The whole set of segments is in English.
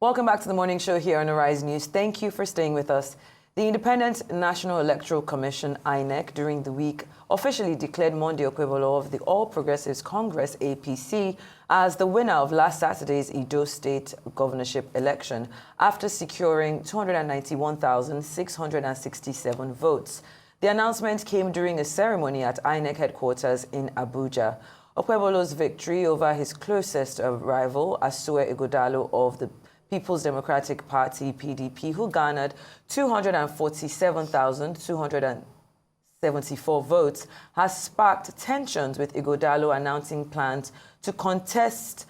Welcome back to the morning show here on Arise News. Thank you for staying with us. The Independent National Electoral Commission, INEC, during the week officially declared Mathew of the All Progressives Congress, APC, as the winner of last Saturday's Edo State governorship election after securing 291,667 votes. The announcement came during a ceremony at INEC headquarters in Abuja. Okwebolo's victory over his closest rival, Asue Ighodalo of the People's Democratic Party, PDP, who garnered 247,274 votes, has sparked tensions, with Ighodalo announcing plans to contest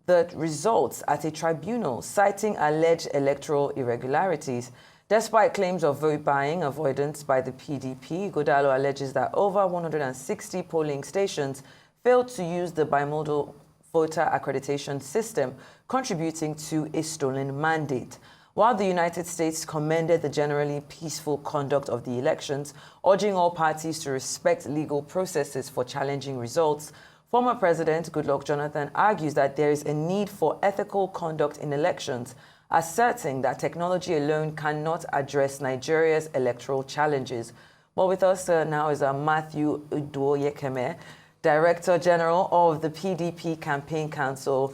the results at a tribunal, citing alleged electoral irregularities. Despite claims of vote buying avoidance by the PDP, Ighodalo alleges that over 160 polling stations failed to use the bimodal voter accreditation system, contributing to a stolen mandate. While the United States commended the generally peaceful conduct of the elections, urging all parties to respect legal processes for challenging results, former President Goodluck Jonathan argues that there is a need for ethical conduct in elections, asserting that technology alone cannot address Nigeria's electoral challenges. Well, with us now is Mathew Iduoriyekeme, Director General of the PDP Campaign Council,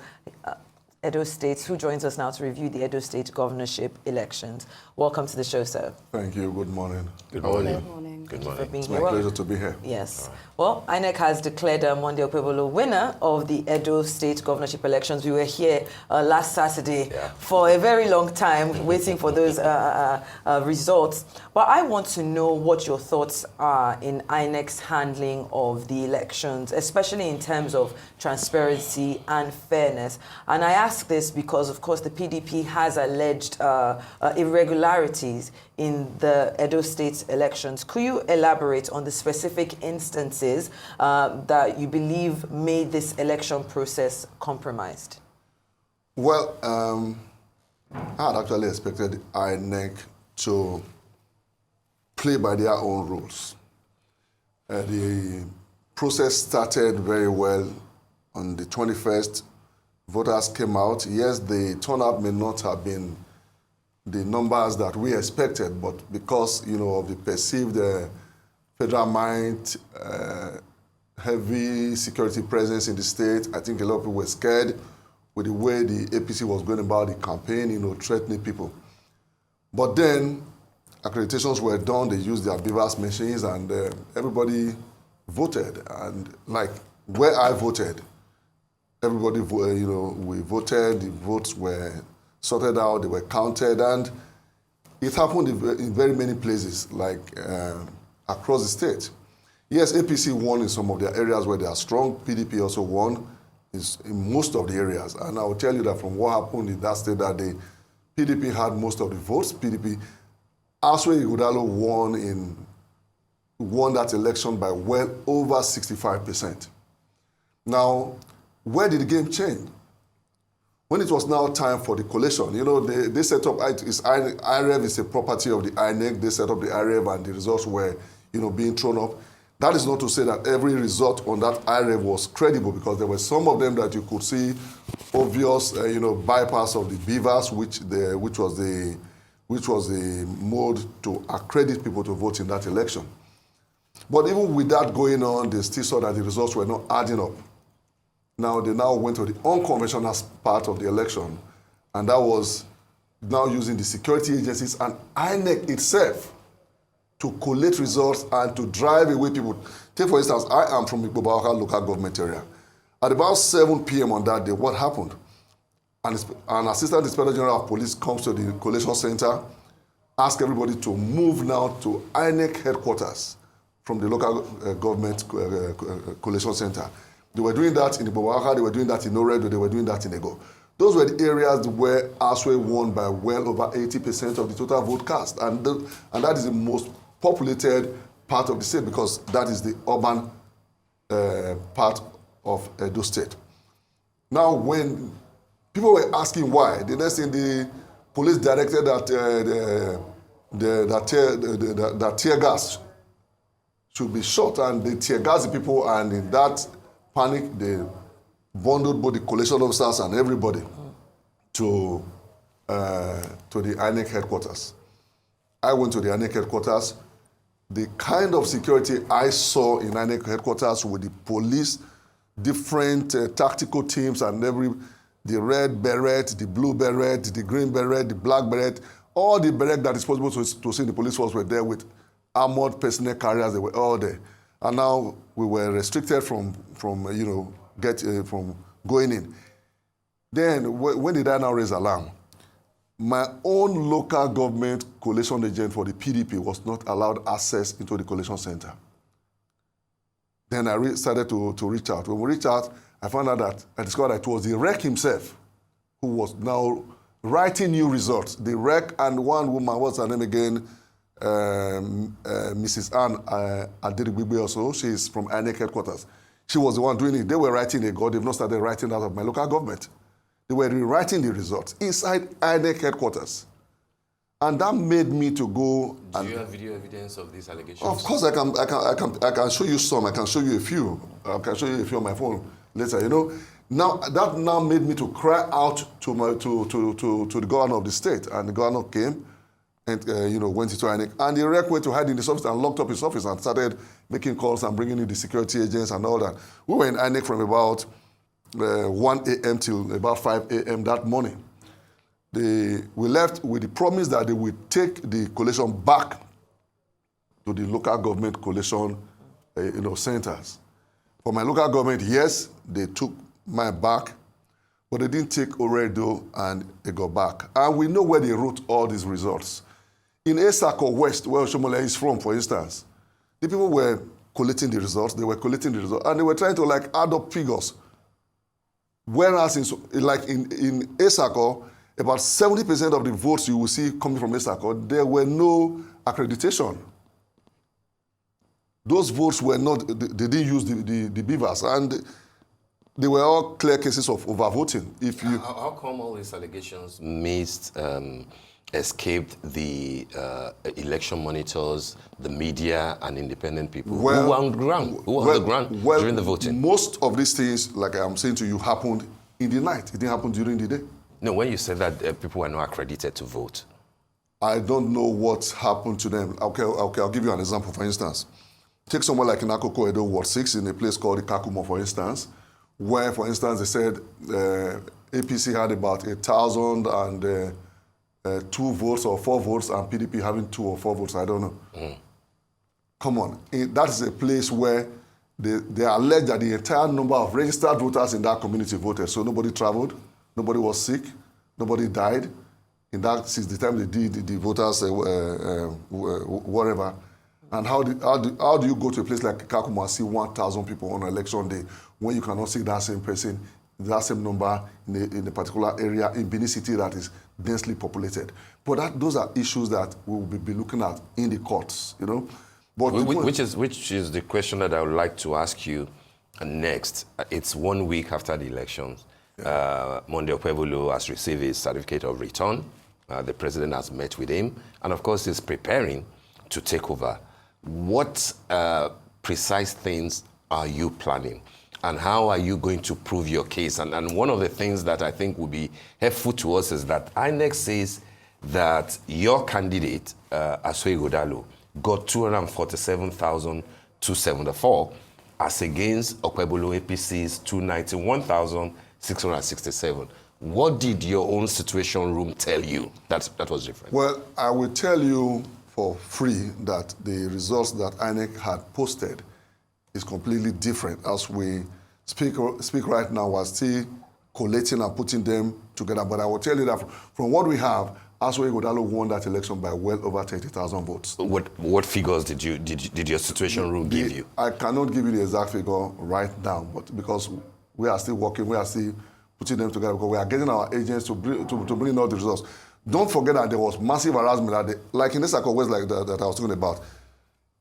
Edo State, who joins us now to review the Edo State governorship elections. Welcome to the show, sir. Thank you. Good morning. Good morning. Good morning. Good Thank you morning. for being It's here. my pleasure to be here. Yes. Right. Well, INEC has declared Mathew winner of the Edo State governorship elections. We were here last Saturday for a very long time waiting for those results. But I want to know what your thoughts are in INEC's handling of the elections, especially in terms of transparency and fairness. And I ask this because, of course, the PDP has alleged irregularities in the Edo State elections. Could you elaborate on the specific instances that you believe made this election process compromised? Well, I had actually expected INEC to play by their own rules. The process started very well on the 21st. Voters came out. Yes, the turnout may not have been the numbers that we expected, but because, of the perceived federal might, heavy security presence in the state, I think a lot of people were scared with the way the APC was going about the campaign, threatening people. But then accreditations were done, they used their BVAS machines, and everybody voted. And like where I voted, everybody, we voted, the votes were sorted out, they were counted, and it happened in very many places, like across the state. Yes, APC won in some of their areas where they are strong. PDP also won in most of the areas. And I will tell you that from what happened in that state that day, PDP had most of the votes. Asue Ighodalo won that election by well over 65%. Now, where did the game change? When it was now time for the collation, they set up, IREV is a property of the INEC. They set up the IREV and the results were, being thrown up. That is not to say that every result on that IREV was credible, because there were some of them that you could see obvious, bypass of the BVAS, which was the mode to accredit people to vote in that election. But even with that going on, they still saw that the results were not adding up. Now, they now went to the unconventional part of the election, and that was now using the security agencies and INEC itself to collate results and to drive away people. Take, for instance, I am from Ighodalo local government area. At about 7 p.m. on that day, what happened? An Assistant Inspector General of Police comes to the collation center, asks everybody to move now to INEC headquarters from the local government collation center. They were doing that in Ighodalo, they were doing that in Oredo, they were doing that in Ego. Those were the areas where Asue won by well over 80% of the total vote cast. And that is the most populated part of the state, because that is the urban part of Edo State. Now, when people were asking why, the next thing the police directed that tear gas should be shot, and they tear gas the people, and in that panic, they bundled both the collation officers and everybody to to the INEC headquarters. I went to the INEC headquarters. The kind of security I saw in INEC headquarters with the police, different tactical teams and the red beret, the blue beret, the green beret, the black beret, all the beret that is possible to see in the police force were there with armored personnel carriers. They were all there. And now we were restricted from going in. Then when did I now raise alarm? My own local government collation agent for the PDP was not allowed access into the collation center. Then I started to reach out. When we reached out, I found out that I discovered that it was the REC himself who was now writing new results. The REC and one woman, what's her name again? Mrs. Anne Iduoriyekeme also. She's from INEC headquarters. She was the one doing it. They were writing it. They've not started writing out of my local government. They were rewriting the results inside INEC headquarters. And that made me to go. Do you have video evidence of these allegations? Of course, I can show you some. I can show you a few. I can show you a few on my phone later. Now that made me to cry out to the governor of the state, and the governor came and went into INEC, and the REC went to hide in his office and locked up his office and started making calls and bringing in the security agents and all that. We were in INEC from about 1 a.m. till about 5 a.m. that morning. We left with the promise that they would take the collation back to the local government collation centers. For my local government, yes, they took mine back, but they didn't take Oredo and they got back. And we know where they wrote all these results. In Esako West, where Oshomole is from, for instance, the people were collating the results, and they were trying to add up figures. Whereas in Esako, about 70% of the votes you will see coming from Esako, there were no accreditation. Those votes were not, they didn't use the BVAS, and they were all clear cases of overvoting. How come all these allegations escaped the election monitors, the media, and independent people who were on the ground, during the voting? Most of these things, like I'm saying to you, happened in the night. It didn't happen during the day. No, when you said that people were not accredited to vote. I don't know what happened to them. Okay, I'll give you an example, for instance. Take somewhere like in Akoko Edo Ward 6, in a place called Ikakumo, for instance, where, for instance, they said APC had about 1,002 votes or 4 votes, and PDP having 2 or 4 votes, I don't know. Come on. That is a place where they allege that the entire number of registered voters in that community voted. So nobody traveled, nobody was sick, nobody died. In that, since the time they did the voters, whatever. And how do you go to a place like Kakuma and see 1,000 people on election day when you cannot see that same person, that same number in a particular area in Benin City that is densely populated? But those are issues that we will be looking at in the courts, But which is the question that I would like to ask you next. It's 1 week after the elections. Monday Okpebholo has received his certificate of return. The president has met with him, and of course he's preparing to take over. What precise things are you planning, and how are you going to prove your case? And one of the things that I think will be helpful to us is that INEC says that your candidate, Asue Ighodalo, got 247,274 as against Okpebholo APC's 291,667. What did your own situation room tell you that was different? Well, I will tell you for free that the results that INEC had posted is completely different. As we speak right now, we're still collating and putting them together. But I will tell you that from what we have, Asue Ighodalo won that election by well over 30,000 votes. What figures did your situation room give you? I cannot give you the exact figure right now, but because we are still working, we are still putting them together, because we are getting our agents to bring out the results. Don't forget that there was massive harassment, like in this West, like that I was talking about.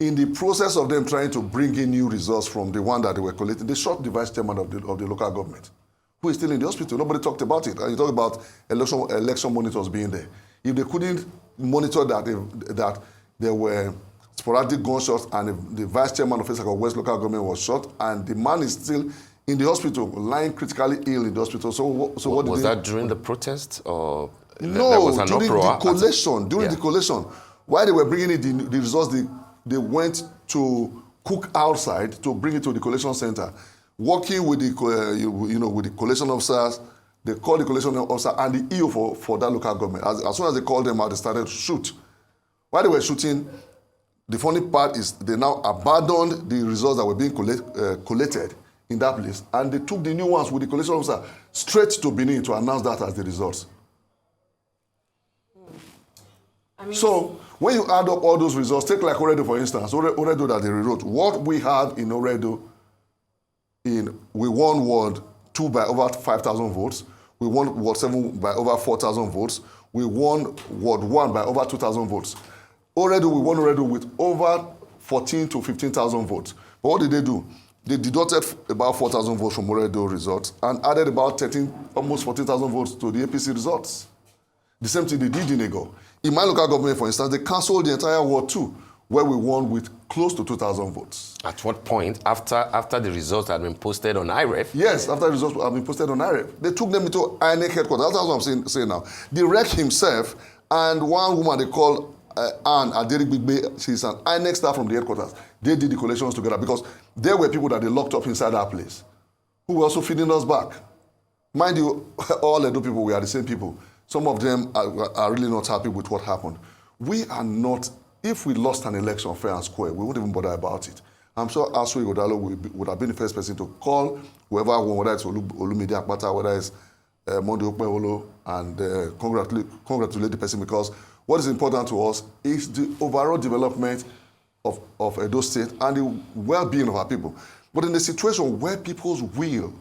In the process of them trying to bring in new results from the one that they were collecting, they shot the vice chairman of the local government, who is still in the hospital. Nobody talked about it. And you talk about election monitors being there. If they couldn't monitor that there were sporadic gunshots and the vice chairman of West local government was shot, and the man is still in the hospital, lying critically ill in the hospital. So what was that during the protest, or there was No, an during uproar. the collation, Yeah. while they were bringing in the results, they went to cook outside to bring it to the collation center, working with the with the collation officers. They called the collation officer and the EO for that local government. As soon as they called them out, they started to shoot. While they were shooting, the funny part is they now abandoned the results that were being collated in that place, and they took the new ones with the collation officer straight to Benin to announce that as the results. So when you add up all those results, take like Oredo for instance, Oredo that they rewrote. What we have in Oredo, we won Ward 2 by over 5,000 votes. We won Ward 7 by over 4,000 votes. We won Ward 1 by over 2,000 votes. We won Oredo with over 14 to 15,000 votes. But what did they do? They deducted about 4,000 votes from Oredo results and added about almost 14,000 votes to the APC results. The same thing they did in Ighodalo. In my local government, for instance, they cancelled the entire Ward 2, where we won with close to 2,000 votes. At what point, after the results had been posted on IREF? Yes, after the results had been posted on IREF. They took them into INEC headquarters. That's what I'm saying now. The rec himself and one woman they call Anne Aderik Bigbe, she's an INEC staff from the headquarters. They did the collations together because there were people that they locked up inside our place who were also feeding us back. Mind you, all Edo people, we are the same people. Some of them are really not happy with what happened. We are not, if we lost an election fair and square, we wouldn't even bother about it. I'm sure Asue Ighodalo would have been the first person to call whoever won, whether it's Olumide Akpata, whether it's Monday Okpewolo, and congratulate the person, because what is important to us is the overall development of Edo State and the well-being of our people. But in a situation where people's will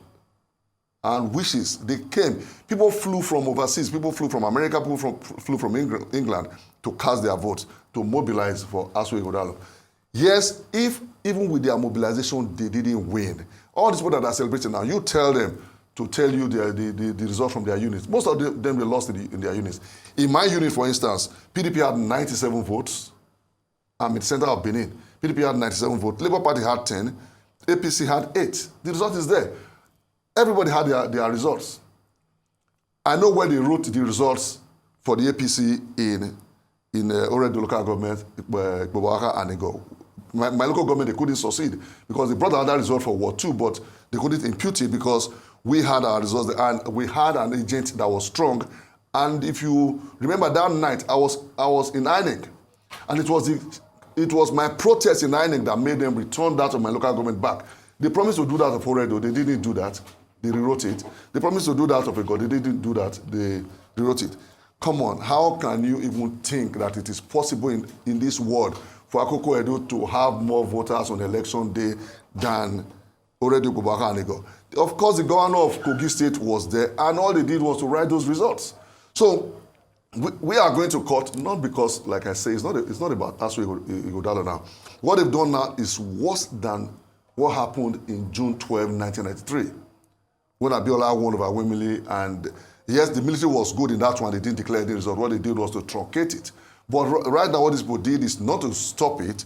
and wishes, they came. People flew from overseas, people flew from America, people flew from England to cast their votes, to mobilize for Asue Ighodalo. Yes, if even with their mobilization, they didn't win. All these people that are celebrating now, you tell them to tell you the results from their units. Most of them, they lost in their units. In my unit, for instance, PDP had 97 votes. I'm in the center of Benin. PDP had 97 votes. Labour Party had 10. APC had 8. The result is there. Everybody had their results. I know where they wrote the results for the APC in Oredo local government, Iduoriyekeme and Ighodalo. My local government, they couldn't succeed because they brought another result for Ward 2, but they couldn't impute it because we had our results and we had an agent that was strong. And if you remember that night, I was in INEC, and it was my protest in INEC that made them return that of my local government back. They promised to do that of Oredo, they didn't do that. They rewrote it. They promised to do that of Ighodalo, they didn't do that. They rewrote it. Come on, how can you even think that it is possible in this world for Akoko Edo to have more voters on election day than Oredo, Ighodalo, and Ighodalo? Of course, the governor of Kogi State was there, and all they did was to write those results. So we are going to court, not because, like I say, it's not about Asue Ighodalo now. What they've done now is worse than what happened in June 12, 1993, when Abiola won over Wemili, and yes, the military was good in that one. They didn't declare the result. What they did was to truncate it. But right now, what these people did is not to stop it.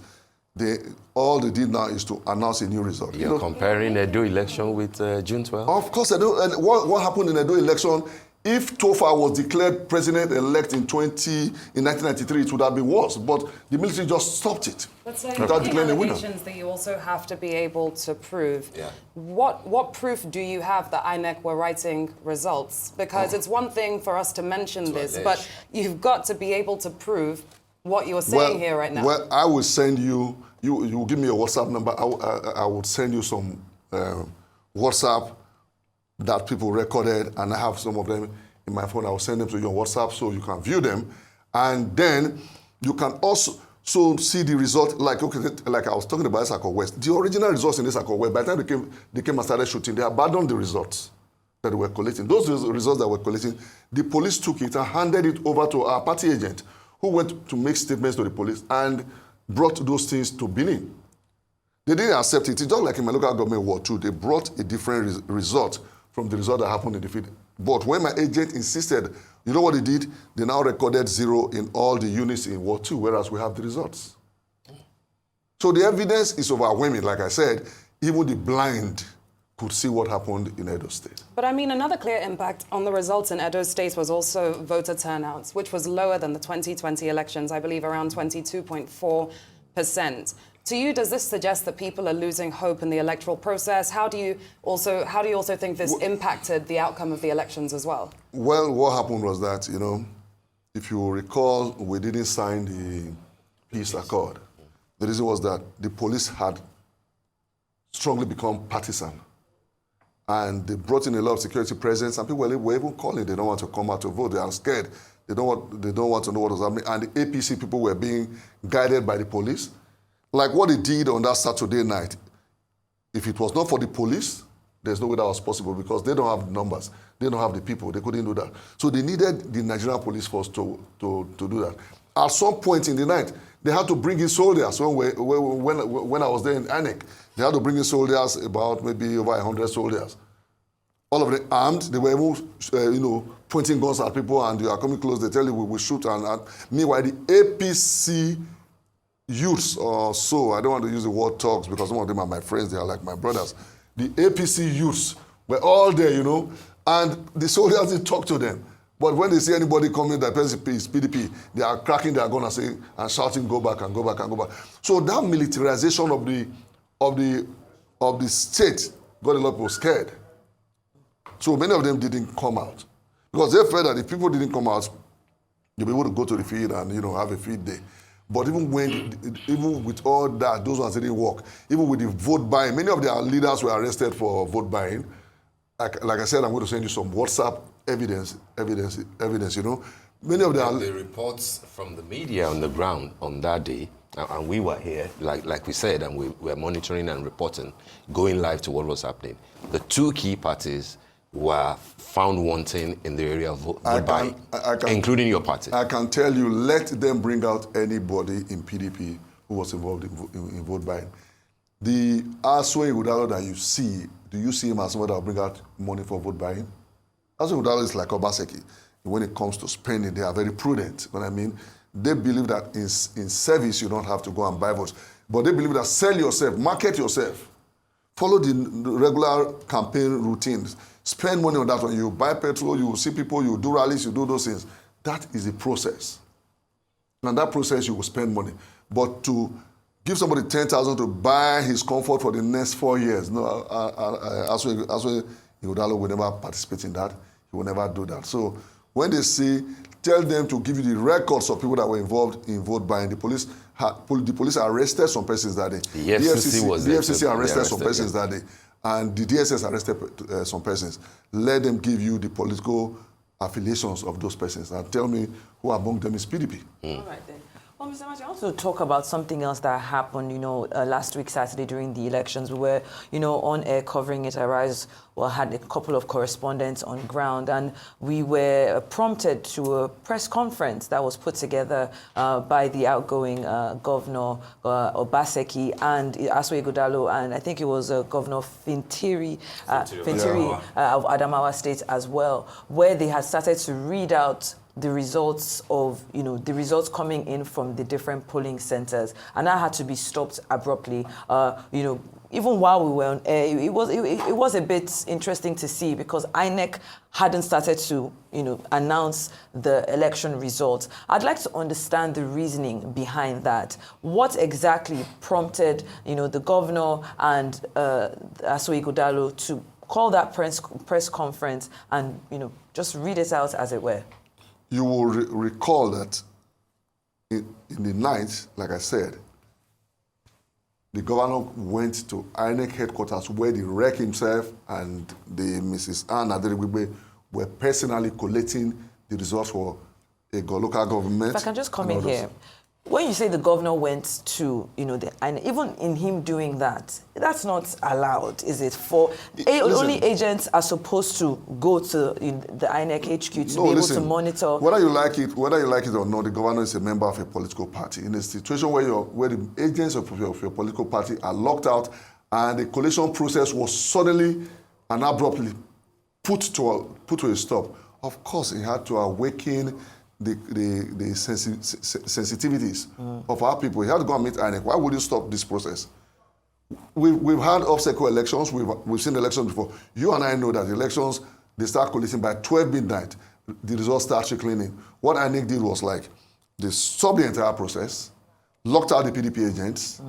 All they did now is to announce a new result. You're comparing Edo election with June 12? Of course, Edo. And what happened in Edo election, if Tofa was declared president-elect in 1993, it would have been worse. But the military just stopped it. But so without declaring a winner. that you also have to be able to prove. Yeah. What proof do you have that INEC were writing results? Because it's one thing for us to mention this, but you've got to be able to prove what you're saying here right now. Well, I will send you give me a WhatsApp number. I will send you some WhatsApp that people recorded, and I have some of them in my phone. I will send them to you on WhatsApp so you can view them. And then you can also see the result, like I was talking about Isako West. The original results in Isako West, by the time they came and started shooting, they abandoned the results that they were collecting. Those results that were collecting, the police took it and handed it over to our party agent, who went to make statements to the police and brought those things to Benin. They didn't accept it. It's just like in my local government Ward 2, they brought a different result from the result that happened in the field. But when my agent insisted, you know what they did? They now recorded 0 in all the units in Ward 2, whereas we have the results. So the evidence is overwhelming. Like I said, even the blind could see what happened in Edo State. But I mean, another clear impact on the results in Edo State was also voter turnout, which was lower than the 2020 elections, I believe around 22.4%. To you, does this suggest that people are losing hope in the electoral process? How do you also think this impacted the outcome of the elections as well? Well, what happened was that, if you recall, we didn't sign the peace accord. The reason was that the police had strongly become partisan. And they brought in a lot of security presence, and people were even calling. They don't want to come out to vote. They are scared. They don't want to know what was happening. And the APC people were being guided by the police. Like what they did on that Saturday night. If it was not for the police, there's no way that was possible because they don't have the numbers. They don't have the people. They couldn't do that. So they needed the Nigerian police force to do that. At some point in the night, they had to bring in soldiers. When I was there in INEC, they had to bring in soldiers, about maybe over 100 soldiers. All of them armed. They were even, pointing guns at people, and you are coming close. They tell you we will shoot. And meanwhile, the APC youths or so, I don't want to use the word thugs because some of them are my friends. They are like my brothers. The APC youths were all there, and the soldiers didn't talk to them. But when they see anybody coming that is PDP, they are cracking their gun and shouting, "Go back and go back and go back." So that militarization of the state got a lot of people scared. So many of them didn't come out because they felt that if people didn't come out, they'll be able to go to the field and have a field day. But even with all that, those ones didn't work. Even with the vote buying, many of their leaders were arrested for vote buying. Like I said, I'm going to send you some WhatsApp evidence. Many of the reports from the media on the ground on that day, and we were here, like we said, and we were monitoring and reporting, going live to what was happening. The two key parties were found wanting in the area of vote buying, including your party. I can tell you, let them bring out anybody in PDP who was involved in vote buying. The Asue Ighodalo that you see, do you see him as someone that will bring out money for vote buying? Asue Ighodalo is like Obaseki. When it comes to spending, they are very prudent. What I mean, they believe that in service you don't have to go and buy votes, but they believe that sell yourself, market yourself, follow the regular campaign routines. Spend money on that one. You buy petrol, you see people, you do rallies, you do those things. That is the process. And that process, you will spend money. But to give somebody 10,000 to buy his comfort for the next 4 years, no, Asue Ighodalo will never participate in that. He will never do that. So when they say, tell them to give you the records of people that were involved in vote buying. The police arrested some persons that day. The FCC arrested some persons that day. And the DSS arrested some persons. Let them give you the political affiliations of those persons and tell me who among them is PDP. All right then. Well, Mr. Mathew, I want to talk about something else that happened, last week, Saturday, during the elections. We were, on air covering it. Had a couple of correspondents on ground, and we were prompted to a press conference that was put together by the outgoing Governor Obaseki and Asue Ighodalo, and I think it was Governor Fintiri of Adamawa State as well, where they had started to read out the results of, the results coming in from the different polling centers, and that had to be stopped abruptly. Even while we were on air, it was a bit interesting to see because INEC hadn't started to, announce the election results. I'd like to understand the reasoning behind that. What exactly prompted, the governor and Asue Ighodalo to call that press conference and, just read it out as it were? You will recall that in the night, like I said, the governor went to INEC headquarters where the REC himself and the Mrs. Anne Aderigbe were personally collating the results for a local government. If I can just come in here. When you say the governor went to, and even in him doing that, that's not allowed, is it? Only agents are supposed to go to the INEC HQ to be able to monitor. Whether you like it or not, the governor is a member of a political party. In a situation where the agents of your political party are locked out and the collation process was suddenly and abruptly put to a stop, of course, he had to awaken the sensitivities of our people. He had to go and meet INEC. Why would you stop this process? we've had Obaseki elections. We've seen elections before. You and I know that elections, they start collating by 12 midnight. The results start trickling in. What INEC did was like, they stopped the entire process, locked out the PDP agents,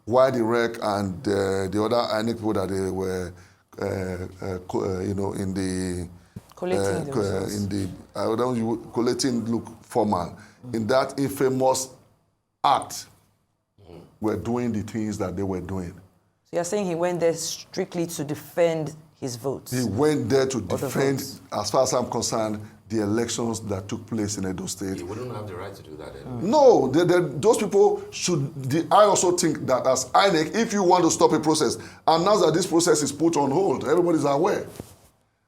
while the REC and the other INEC people that they were, in the Collating the results. in the I don't use collating look formal. In that infamous act, were doing the things that they were doing. So you're saying he went there strictly to defend his votes? He went there to the defend, votes. as far as I'm concerned, the elections that took place in Edo State. You wouldn't have the right to do that anyway. No, those people should. I also think that as INEC, if you want to stop a process, and now that this process is put on hold, everybody's aware.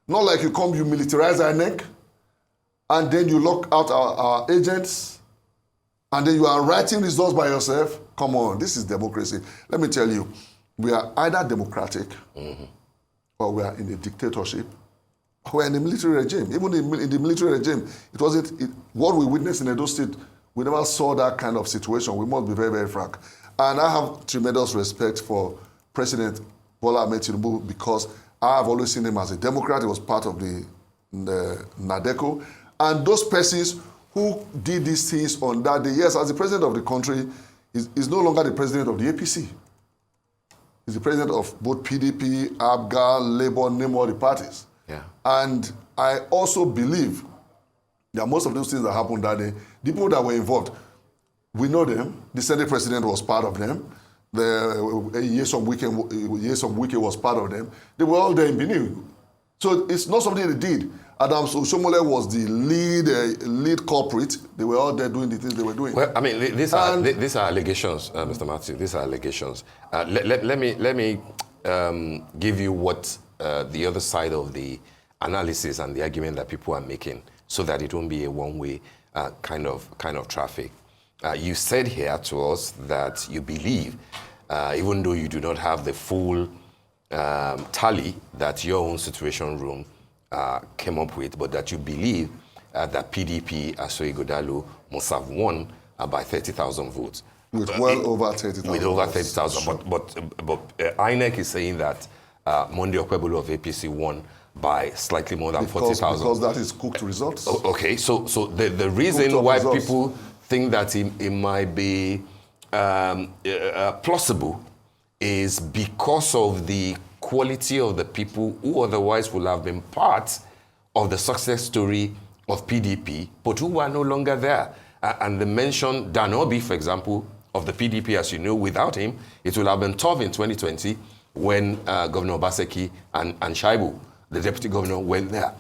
Not like you militarize INEC, and then you lock out our agents, and then you are writing results by yourself. Come on, this is democracy. Let me tell you, we are either democratic, or we are in a dictatorship, or we are in a military regime. Even in the military regime, it wasn't what we witnessed in Edo State. We never saw that kind of situation. We must be very, very frank. And I have tremendous respect for President Bola Ahmed Tinubu because I have always seen him as a Democrat. He was part of the NADECO. And those persons who did these things on that day, yes, as the president of the country, is no longer the president of the APC. He's the president of both PDP, ABGA, Labour, name all the parties. Yeah. And I also believe that most of those things that happened that day, the people that were involved, we know them. The Senate president was part of them. Yesom Wike was part of them. They were all there in Benin. So it's not something they did. Adams Oshiomhole was the lead culprit. They were all there doing the things they were doing. Well, I mean, these are allegations, Mr. Mathew. These are allegations. Let me give you what the other side of the analysis and the argument that people are making, so that it won't be a one-way kind of traffic. You said here to us that you believe, even though you do not have the full tally that your own situation room came up with, but that you believe that PDP, Asue Ighodalo, must have won by 30,000 votes. With well over 30,000. With over 30,000. Sure. But INEC is saying that Monday Okwebolo of APC won by slightly more than 40,000. Because that is cooked results. Okay, so the reason why people think that it might be plausible is because of the quality of the people who otherwise would have been part of the success story of PDP, but who are no longer there. And they mentioned Danobi, for example, of the PDP, as you know. Without him, it would have been tough in 2020 when Governor Obaseki and Shaibu, the deputy governor, went there.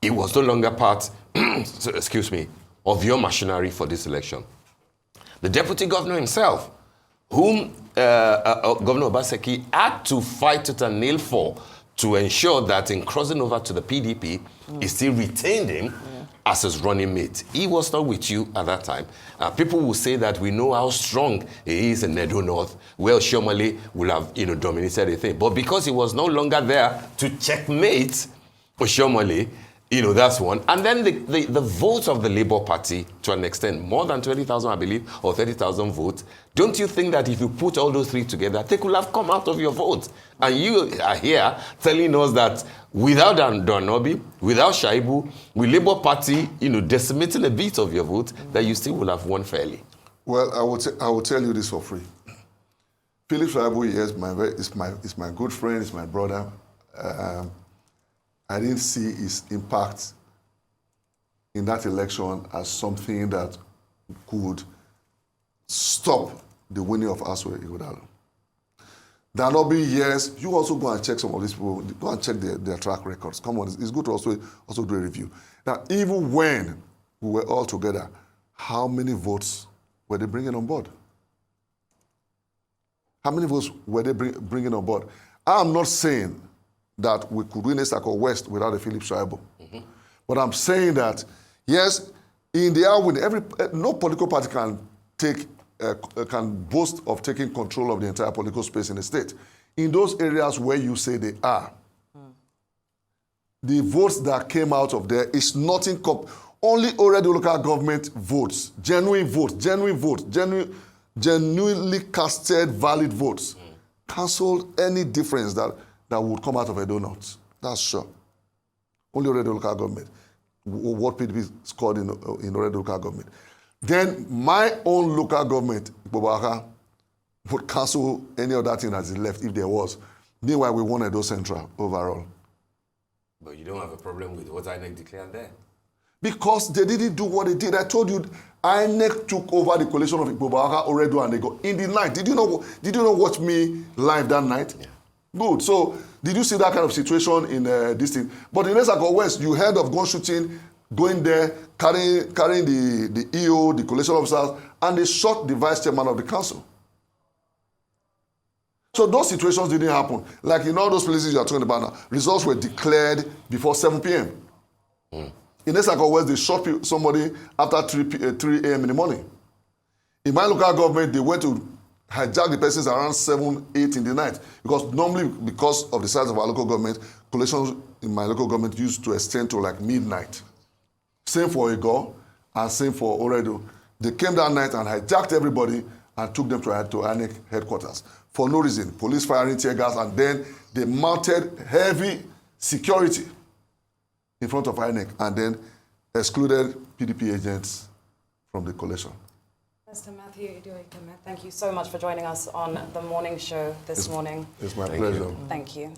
He was no longer part, of your machinery for this election. The deputy governor himself, whom Governor Obaseki had to fight tooth and nail for to ensure that in crossing over to the PDP, he still retained him as his running mate. He was not with you at that time. People will say that we know how strong he is in Edo North. Well, Oshiomhole will have dominated the thing. But because he was no longer there to checkmate Oshiomhole, that's one. And then the votes of the Labour Party, to an extent, more than 20,000, I believe, or 30,000 votes. Don't you think that if you put all those three together, they could have come out of your votes? And you are here telling us that without Danobi, without Shaibu, with Labour Party, decimating a bit of your vote, that you still will have won fairly. Well, I will tell you this for free. Philip Shaibu, yes, is my good friend, is my brother. I didn't see his impact in that election as something that could stop the winning of Asue Ighodalo. Danobi, yes, you also go and check some of these people, go and check their track records. Come on, it's good to also do a review. Now, even when we were all together, how many votes were they bringing on board? How many votes were they bringing on board? I'm not saying that we could win Esako West without a Philip Shaibu. But I'm saying that, yes, in the hour when no political party can boast of taking control of the entire political space in the state. In those areas where you say they are, the votes that came out of there is nothing. Only already local government votes, genuinely casted valid votes cancelled any difference that would come out of Edo North. That's sure. Only Oredo local government. What PDP scored in Oredo local government. Then my own local government, Ighodalo, would cancel any other thing that is left if there was. Meanwhile, we won Edo Central overall. But you don't have a problem with what INEC declared there? Because they didn't do what they did. I told you, INEC took over the collation of Ighodalo, Oredo, and they got in the night. Did you not watch me live that night? Yeah. Good. So, did you see that kind of situation in this thing? But in Esako West, you heard of gun shooting, going there, carrying the EO, the collation officers, and they shot the vice chairman of the council. So those situations didn't happen. Like in all those places you are talking about now, results were declared before 7 p.m. In Esako West, they shot somebody after 3 a.m. in the morning. In my local government, they went to hijack the persons around 7, 8 in the night. Because normally, because of the size of our local government, collations in my local government used to extend to like midnight. Same for Ighodalo and same for Oredo. They came that night and hijacked everybody and took them to INEC headquarters. For no reason. Police firing tear gas, and then they mounted heavy security in front of INEC and then excluded PDP agents from the collation. Mr. Mathew Iduoriyekeme, thank you so much for joining us on the morning show this morning. It's my pleasure. Thank you.